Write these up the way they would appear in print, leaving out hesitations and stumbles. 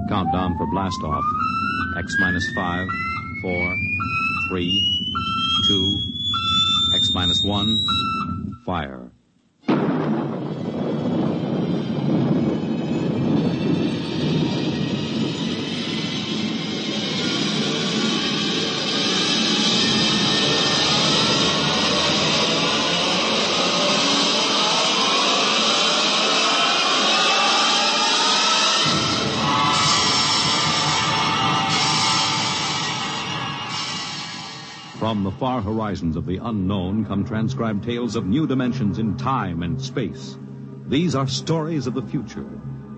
Countdown for blast off. X minus 5, 4, 3, 2, X minus 1, fire. From the far horizons of the unknown come transcribed tales of new dimensions in time and space. These are stories of the future,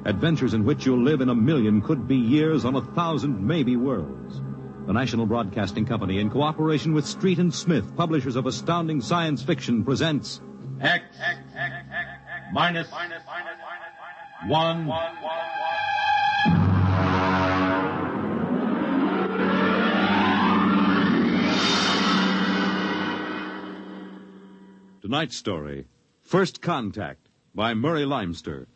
adventures in which you'll live in a million could-be years on 1,000 maybe worlds. The National Broadcasting Company, in cooperation with Street and Smith, publishers of Astounding Science Fiction, presents X minus 1. Tonight's story, First Contact, by Murray Leinster.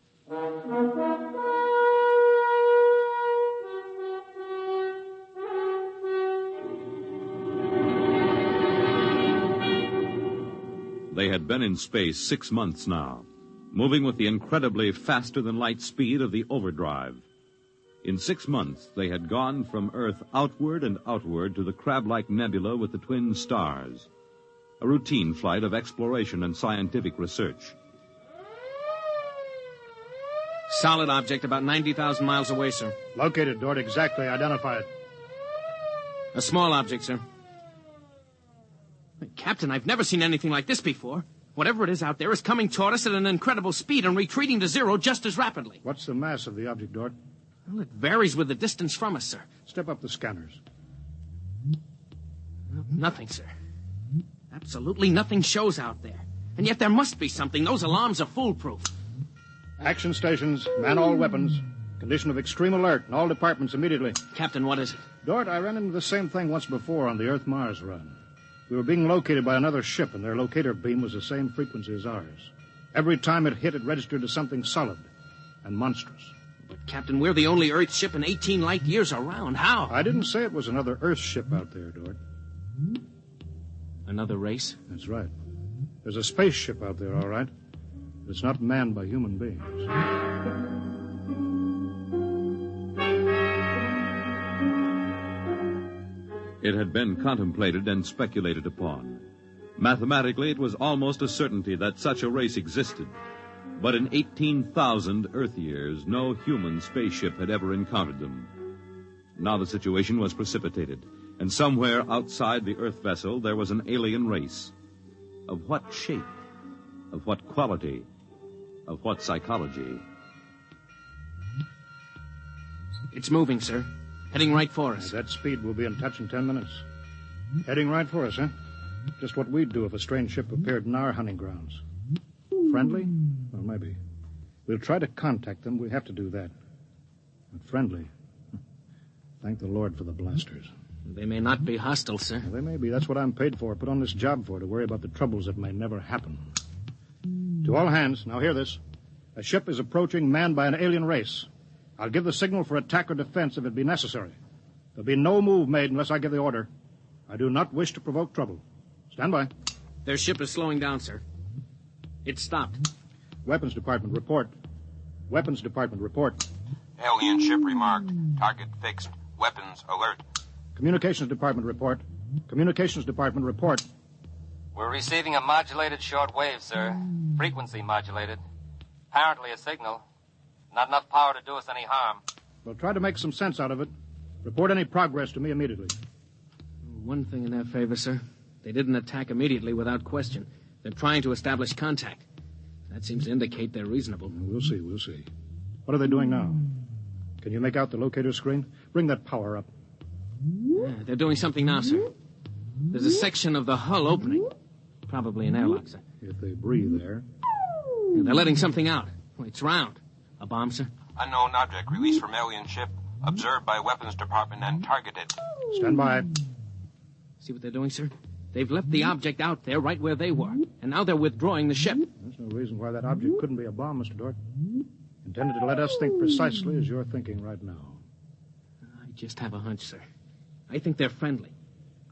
They had been in space 6 months now, moving with the incredibly faster-than-light speed of the overdrive. In 6 months, they had gone from Earth outward and outward to the crab-like nebula with the twin stars. A routine flight of exploration and scientific research. Solid object about 90,000 miles away, sir. Located, Dort. Exactly. Identify it. A small object, sir. Captain, I've never seen anything like this before. Whatever it is out there is coming toward us at an incredible speed and retreating to zero just as rapidly. What's the mass of the object, Dort? Well, it varies with the distance from us, sir. Step up the scanners. Nothing, sir. Absolutely nothing shows out there. And yet there must be something. Those alarms are foolproof. Action stations, man all weapons. Condition of extreme alert in all departments immediately. Captain, what is it? Dort, I ran into the same thing once before on the Earth-Mars run. We were being located by another ship, and their locator beam was the same frequency as ours. Every time it hit, it registered as something solid and monstrous. But, Captain, we're the only Earth ship in 18 light years around. How? I didn't say it was another Earth ship out there, Dort. Another race? That's right. There's a spaceship out there, all right. But it's not manned by human beings. It had been contemplated and speculated upon. Mathematically, it was almost a certainty that such a race existed. But in 18,000 Earth years, no human spaceship had ever encountered them. Now the situation was precipitated, and somewhere outside the Earth vessel there was an alien race. Of what shape? Of what quality? Of what psychology? It's moving, sir. Heading right for us. At that speed, we'll be in touch in 10 minutes. Heading right for us, huh? Just what we'd do if a strange ship appeared in our hunting grounds. Friendly? Well, maybe. We'll try to contact them. We have to do that. But friendly? Thank the Lord for the blasters. They may not be hostile, sir. Well, they may be. That's what I'm paid for. Put on this job for, to worry about the troubles that may never happen. To all hands, now hear this. A ship is approaching manned by an alien race. I'll give the signal for attack or defense if it be necessary. There'll be no move made unless I give the order. I do not wish to provoke trouble. Stand by. Their ship is slowing down, sir. It's stopped. Weapons Department, report. Weapons Department, report. Alien ship remarked. Target fixed. Weapons alert. Communications Department, report. Communications Department, report. We're receiving a modulated short wave, sir. Frequency modulated. Apparently a signal. Not enough power to do us any harm. We'll try to make some sense out of it. Report any progress to me immediately. One thing in their favor, sir. They didn't attack immediately without question. They're trying to establish contact. That seems to indicate they're reasonable. We'll see. What are they doing now? Can you make out the locator screen? Bring that power up. Yeah, they're doing something now, sir. There's a section of the hull opening. Probably an airlock, sir. If they breathe there. Yeah, they're letting something out. It's round. A bomb, sir? Unknown object released from alien ship. Observed by Weapons Department and targeted. Stand by. See what they're doing, sir? They've left the object out there right where they were. And now they're withdrawing the ship. There's no reason why that object couldn't be a bomb, Mr. Dort. Intended to let us think precisely as you're thinking right now. just have a hunch, sir. I think they're friendly.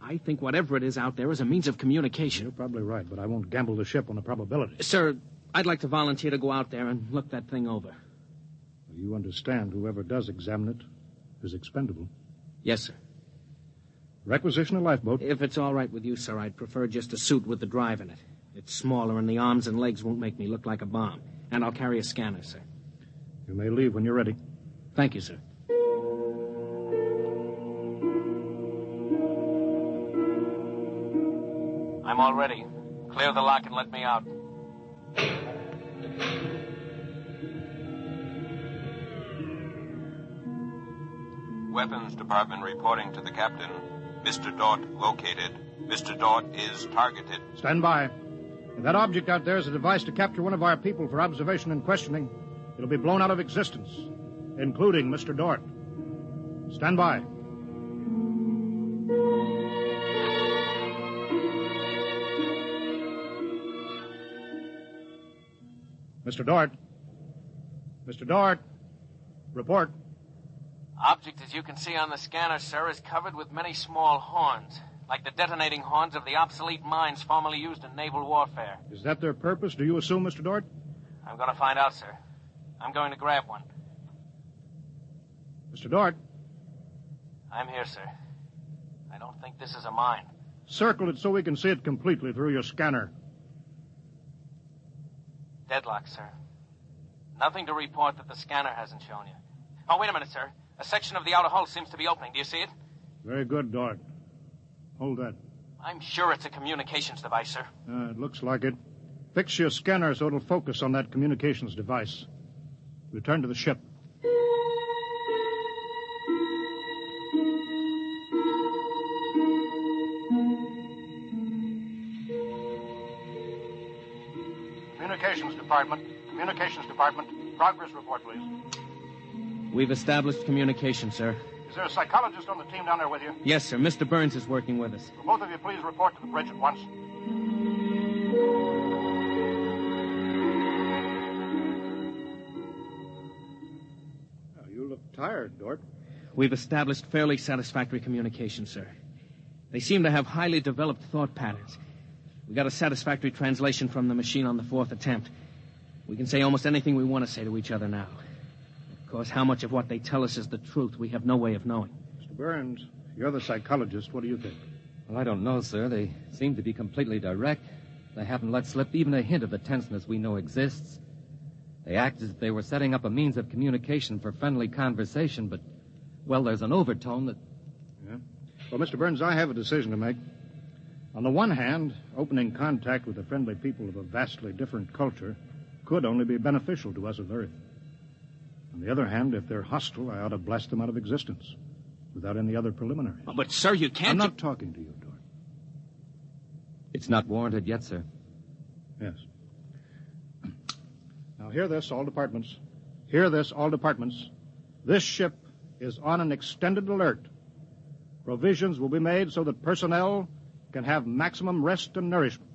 I think whatever it is out there is a means of communication. You're probably right, but I won't gamble the ship on a probability. Sir, I'd like to volunteer to go out there and look that thing over. You understand whoever does examine it is expendable. Yes, sir. Requisition a lifeboat. If it's all right with you, sir, I'd prefer just a suit with the drive in it. It's smaller, and the arms and legs won't make me look like a bomb. And I'll carry a scanner, sir. You may leave when you're ready. Thank you, sir. I'm all ready. Clear the lock and let me out. Weapons Department reporting to the captain. Mr. Dort located. Mr. Dort is targeted. Stand by. If that object out there is a device to capture one of our people for observation and questioning, it'll be blown out of existence, including Mr. Dort. Stand by. Mr. Dort. Mr. Dort. Report. Object, as you can see on the scanner, sir, is covered with many small horns, like the detonating horns of the obsolete mines formerly used in naval warfare. Is that their purpose, do you assume, Mr. Dort? I'm going to find out, sir. I'm going to grab one. Mr. Dort. I'm here, sir. I don't think this is a mine. Circle it so we can see it completely through your scanner. Deadlock, sir. Nothing to report that the scanner hasn't shown you. Oh, wait a minute, sir. A section of the outer hull seems to be opening. Do you see it? Very good, Dort. Hold that. I'm sure it's a communications device, sir. It looks like it. Fix your scanner so it'll focus on that communications device. Return to the ship. Communications Department. Progress report, please. We've established communication, sir. Is there a psychologist on the team down there with you? Yes, sir. Mr. Burns is working with us. Will both of you please report to the bridge at once? Oh, you look tired, Dort. We've established fairly satisfactory communication, sir. They seem to have highly developed thought patterns. We got a satisfactory translation from the machine on the fourth attempt. We can say almost anything we want to say to each other now. Of course, how much of what they tell us is the truth, we have no way of knowing. Mr. Burns, you're the psychologist. What do you think? Well, I don't know, sir. They seem to be completely direct. They haven't let slip even a hint of the tenseness we know exists. They act as if they were setting up a means of communication for friendly conversation, but, well, there's an overtone that... Yeah? Well, Mr. Burns, I have a decision to make. On the one hand, opening contact with the friendly people of a vastly different culture could only be beneficial to us of Earth. On the other hand, if they're hostile, I ought to blast them out of existence without any other preliminaries. Oh, but, sir, you can't... I'm not talking to you, Dort. It's not warranted yet, sir. Yes. Now, hear this, all departments. Hear this, all departments. This ship is on an extended alert. Provisions will be made so that personnel can have maximum rest and nourishment.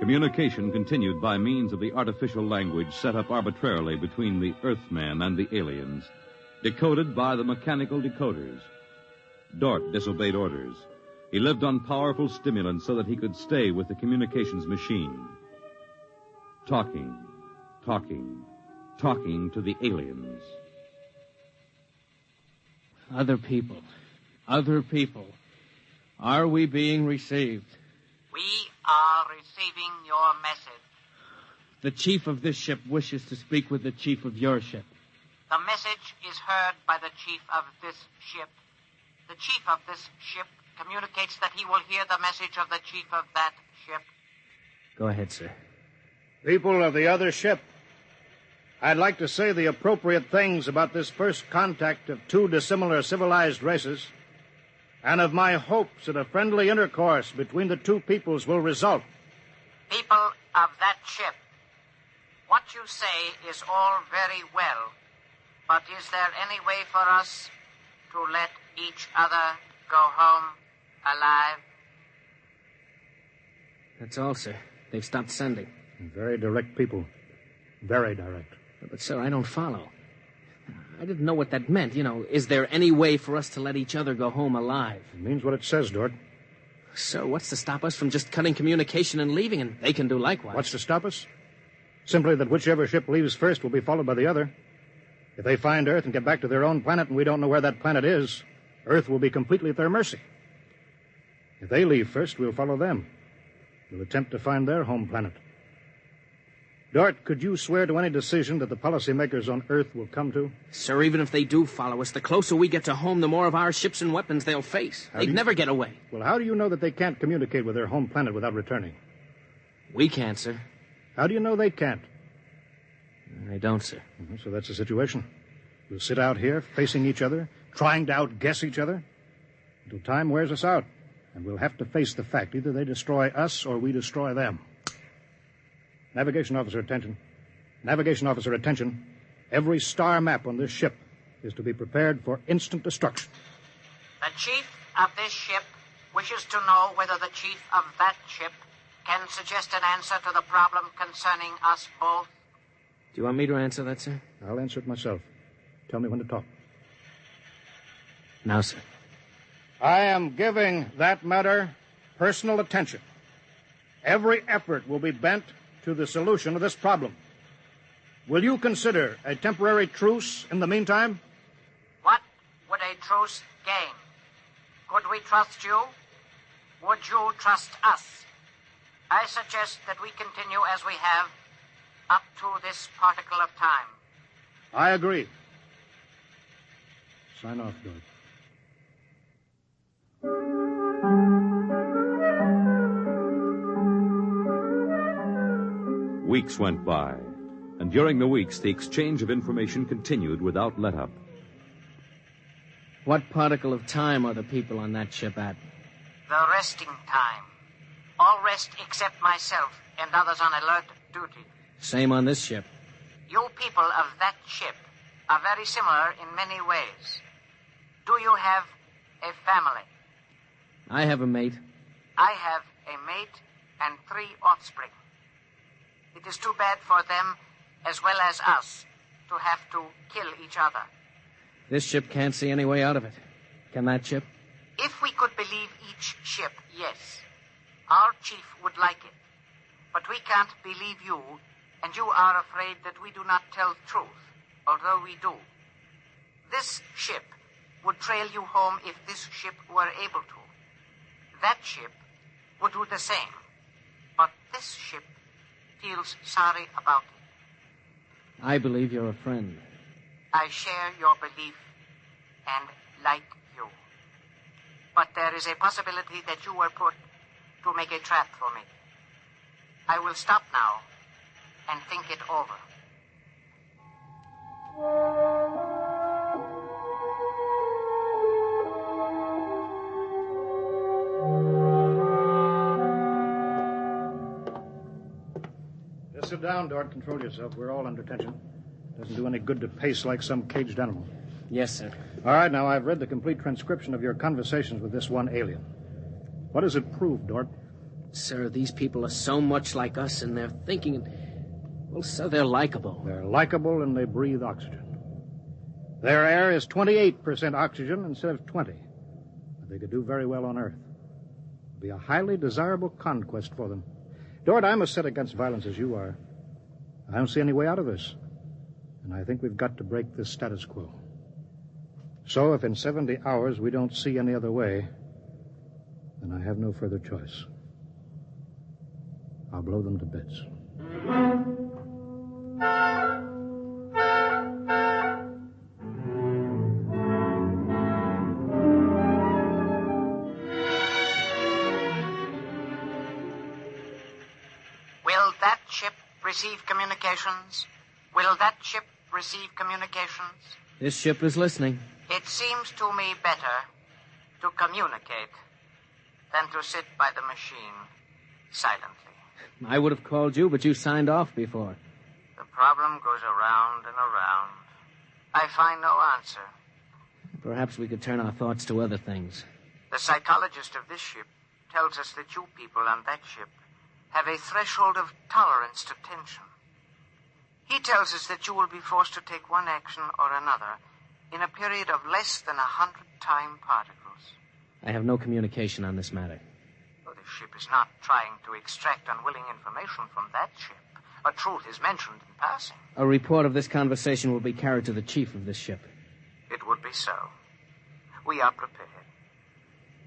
Communication continued by means of the artificial language set up arbitrarily between the Earthman and the aliens, decoded by the mechanical decoders. Dort disobeyed orders. He lived on powerful stimulants so that he could stay with the communications machine. Talking to the aliens. Other people. Are we being received? We are receiving your message. The chief of this ship wishes to speak with the chief of your ship. The message is heard by the chief of this ship. The chief of this ship communicates that he will hear the message of the chief of that ship. Go ahead, sir. People of the other ship, I'd like to say the appropriate things about this first contact of two dissimilar civilized races, and of my hopes that a friendly intercourse between the two peoples will result. People of that ship, what you say is all very well, but is there any way for us to let each other go home alive? That's all, sir. They've stopped sending. Very direct people. Very direct. But, sir, I don't follow. I didn't know what that meant. Is there any way for us to let each other go home alive? It means what it says, Dort. Sir, what's to stop us from just cutting communication and leaving, and they can do likewise? What's to stop us? Simply that whichever ship leaves first will be followed by the other. If they find Earth and get back to their own planet and we don't know where that planet is, Earth will be completely at their mercy. If they leave first, we'll follow them. We'll attempt to find their home planet. Dort, could you swear to any decision that the policymakers on Earth will come to? Sir, even if they do follow us, the closer we get to home, the more of our ships and weapons they'll face. They'd never get away. Well, how do you know that they can't communicate with their home planet without returning? We can't, sir. How do you know they can't? I don't, sir. So that's the situation. We'll sit out here, facing each other, trying to outguess each other, until time wears us out. And we'll have to face the fact either they destroy us or we destroy them. Navigation officer, attention. Navigation officer, attention. Every star map on this ship is to be prepared for instant destruction. The chief of this ship wishes to know whether the chief of that ship can suggest an answer to the problem concerning us both. Do you want me to answer that, sir? I'll answer it myself. Tell me when to talk. Now, sir. I am giving that matter personal attention. Every effort will be bent to the solution of this problem. Will you consider a temporary truce in the meantime? What would a truce gain? Could we trust you? Would you trust us? I suggest that we continue as we have up to this particle of time. I agree. Sign off, George. Weeks went by, and during the weeks, the exchange of information continued without let-up. What particle of time are the people on that ship at? The resting time. All rest except myself and others on alert duty. Same on this ship. You people of that ship are very similar in many ways. Do you have a family? I have a mate. I have a mate and 3 offspring. It is too bad for them, as well as us, to have to kill each other. This ship can't see any way out of it. Can that ship? If we could believe each ship, yes. Our chief would like it. But we can't believe you, and you are afraid that we do not tell truth, although we do. This ship would trail you home if this ship were able to. That ship would do the same. But this ship feels sorry about it. I believe you're a friend. I share your belief and like you. But there is a possibility that you were put to make a trap for me. I will stop now and think it over. Just sit down, Dort. Control yourself. We're all under tension. Doesn't do any good to pace like some caged animal. Yes, sir. All right, now I've read the complete transcription of your conversations with this one alien. What does it prove, Dort? Sir, these people are so much like us in their thinking. And, well, sir, they're likable. They're likable and they breathe oxygen. Their air is 28% oxygen instead of 20. But they could do very well on Earth. It'd be a highly desirable conquest for them. Dort, I'm as set against violence as you are. I don't see any way out of this. And I think we've got to break this status quo. So if in 70 hours we don't see any other way, then I have no further choice. I'll blow them to bits. Will that ship receive communications? Will that ship receive communications? This ship is listening. It seems to me better to communicate than to sit by the machine silently. I would have called you, but you signed off before. The problem goes around and around. I find no answer. Perhaps we could turn our thoughts to other things. The psychologist of this ship tells us that you people on that ship have a threshold of tolerance to tension. He tells us that you will be forced to take one action or another in a period of less than 100 time particles. I have no communication on this matter. Well, the ship is not trying to extract unwilling information from that ship. A truth is mentioned in passing. A report of this conversation will be carried to the chief of this ship. It would be so. We are prepared.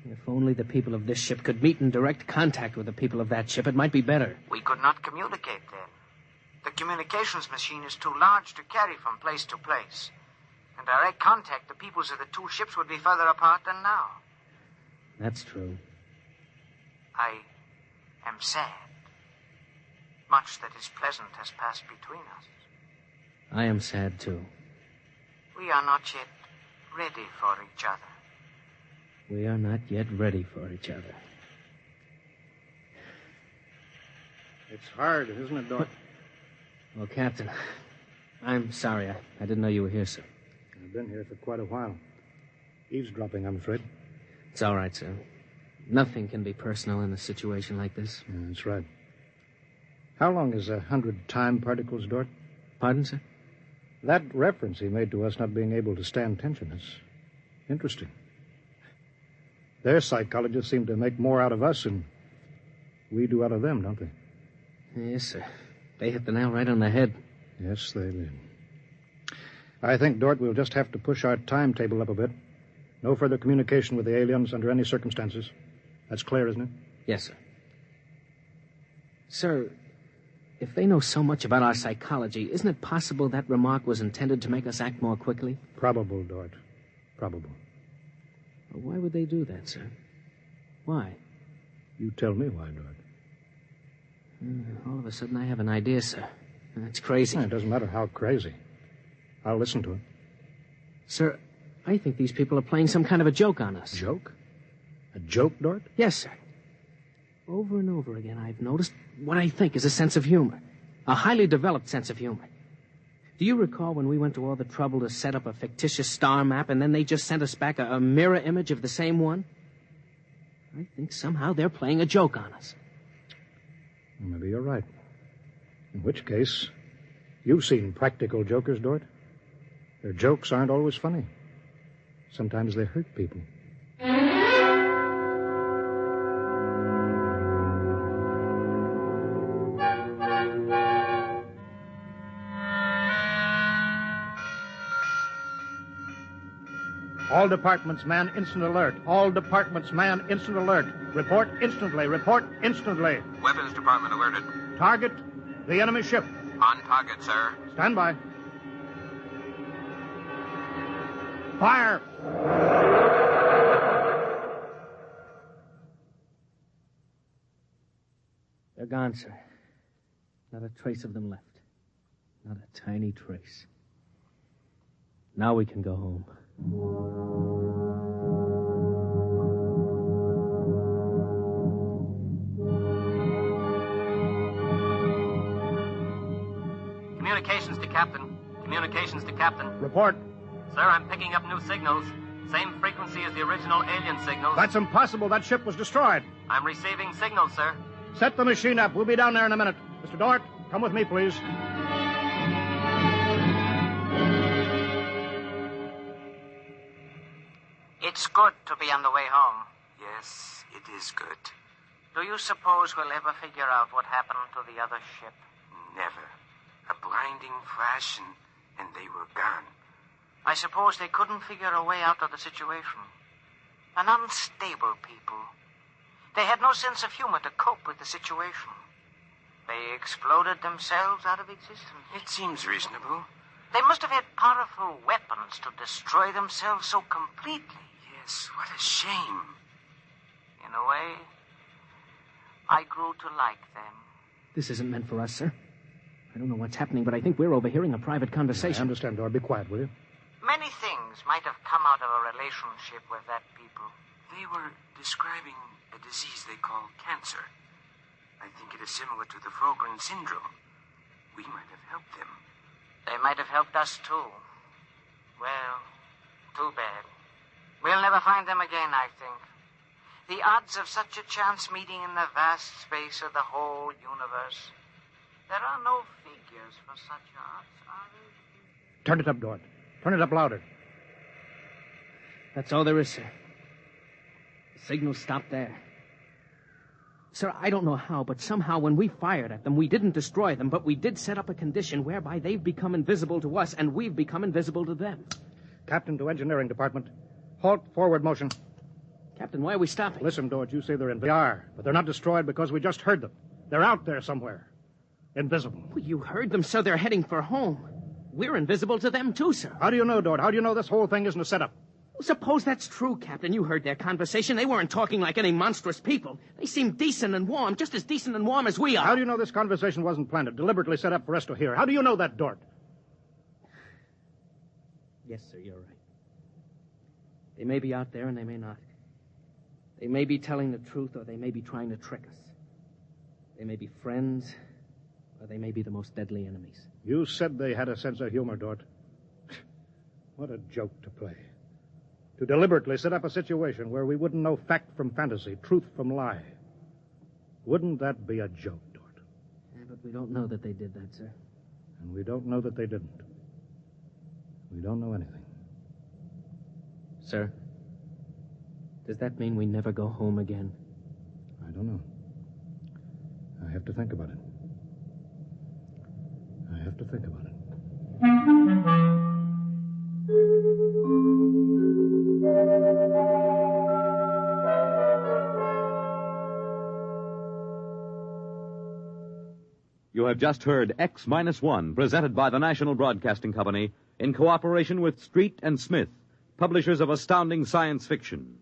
If only the people of this ship could meet in direct contact with the people of that ship, it might be better. We could not communicate then. The communications machine is too large to carry from place to place. In direct contact, the peoples of the two ships would be further apart than now. That's true. I am sad. Much that is pleasant has passed between us. I am sad, too. We are not yet ready for each other. We are not yet ready for each other. It's hard, isn't it, Doc? Well, Captain, I'm sorry. I didn't know you were here, sir. I've been here for quite a while. Eavesdropping, I'm afraid. It's all right, sir. Nothing can be personal in a situation like this. Yeah, that's right. How long is 100 time particles, Dort? Pardon, sir? That reference he made to us not being able to stand tension is interesting. Their psychologists seem to make more out of us than we do out of them, don't they? Yes, sir. They hit the nail right on the head. Yes, they did. I think, Dort, we'll just have to push our timetable up a bit. No further communication with the aliens under any circumstances. That's clear, isn't it? Yes, sir. Sir, if they know so much about our psychology, isn't it possible that remark was intended to make us act more quickly? Probable, Dort. Probable. Well, why would they do that, sir? Why? You tell me why, Dort. All of a sudden, I have an idea, sir. It's crazy. It doesn't matter how crazy. I'll listen to it. Sir, I think these people are playing some kind of a joke on us. Joke? A joke, Dort? Yes, sir. Over and over again, I've noticed what I think is a sense of humor. A highly developed sense of humor. Do you recall when we went to all the trouble to set up a fictitious star map and then they just sent us back a mirror image of the same one? I think somehow they're playing a joke on us. Well, maybe you're right. In which case, you've seen practical jokers, Dort. Their jokes aren't always funny. Sometimes they hurt people. All departments, man, instant alert. All departments, man, instant alert. Report instantly. Report instantly. Weapons Department alerted. Target, the enemy ship. On target, sir. Stand by. Fire! They're gone, sir. Not a trace of them left. Not a tiny trace. Now we can go home. Communications to Captain. Communications to Captain. Report. Sir, I'm picking up new signals. Same frequency as the original alien signals. That's impossible. That ship was destroyed. I'm receiving signals, sir. Set the machine up. We'll be down there in a minute. Mr. Dort, come with me, please. It's good to be on the way home. Yes, it is good. Do you suppose we'll ever figure out what happened to the other ship? Never. A blinding flash and they were gone. I suppose they couldn't figure a way out of the situation. An unstable people. They had no sense of humor to cope with the situation. They exploded themselves out of existence. It seems reasonable. They must have had powerful weapons to destroy themselves so completely. Yes, what a shame. In a way, I grew to like them. This isn't meant for us, sir. I don't know what's happening, but I think we're overhearing a private conversation. I understand, Dort. Be quiet, will you? Many things might have come out of a relationship with that people. They were describing a disease they call cancer. I think it is similar to the Frogren syndrome. We might have helped them. They might have helped us, too. Well, too bad. We'll never find them again, I think. The odds of such a chance meeting in the vast space of the whole universe. There are no figures for such odds, are there? Turn it up, Dort. Turn it up louder. That's all there is, sir. The signal stopped there. Sir, I don't know how, but somehow when we fired at them, we didn't destroy them, but we did set up a condition whereby they've become invisible to us, and we've become invisible to them. Captain to Engineering Department. Halt, forward motion. Captain, why are we stopping? Listen, Dort, you say they're invisible. They are, but they're not destroyed because we just heard them. They're out there somewhere. Invisible. Well, you heard them, sir. They're heading for home. We're invisible to them, too, sir. How do you know, Dort? How do you know this whole thing isn't a setup? Well, suppose that's true, Captain. You heard their conversation. They weren't talking like any monstrous people. They seemed decent and warm, just as decent and warm as we are. How do you know this conversation wasn't planned, deliberately set up for us to hear? How do you know that, Dort? Yes, sir, you're right. They may be out there and they may not. They may be telling the truth or they may be trying to trick us. They may be friends or they may be the most deadly enemies. You said they had a sense of humor, Dort. What a joke to play. To deliberately set up a situation where we wouldn't know fact from fantasy, truth from lie. Wouldn't that be a joke, Dort? Yeah, but we don't know that they did that, sir. And we don't know that they didn't. We don't know anything. Sir, does that mean we never go home again? I don't know. I have to think about it. I have to think about it. You have just heard X-1, presented by the National Broadcasting Company in cooperation with Street and Smith, publishers of Astounding Science Fiction.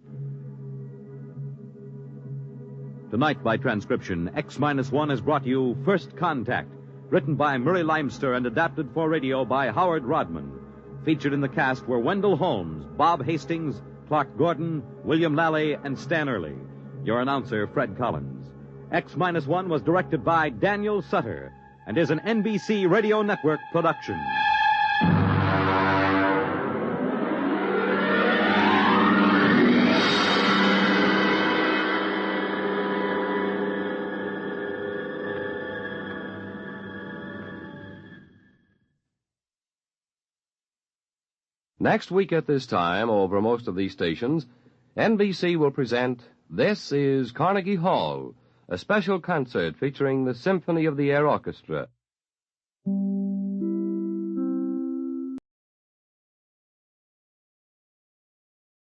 Tonight, by transcription, X-1 has brought you First Contact, written by Murray Leinster and adapted for radio by Howard Rodman. Featured in the cast were Wendell Holmes, Bob Hastings, Clark Gordon, William Lally, and Stan Early. Your announcer, Fred Collins. X-1 was directed by Daniel Sutter and is an NBC Radio Network production. Next week at this time, over most of these stations, NBC will present This is Carnegie Hall, a special concert featuring the Symphony of the Air Orchestra.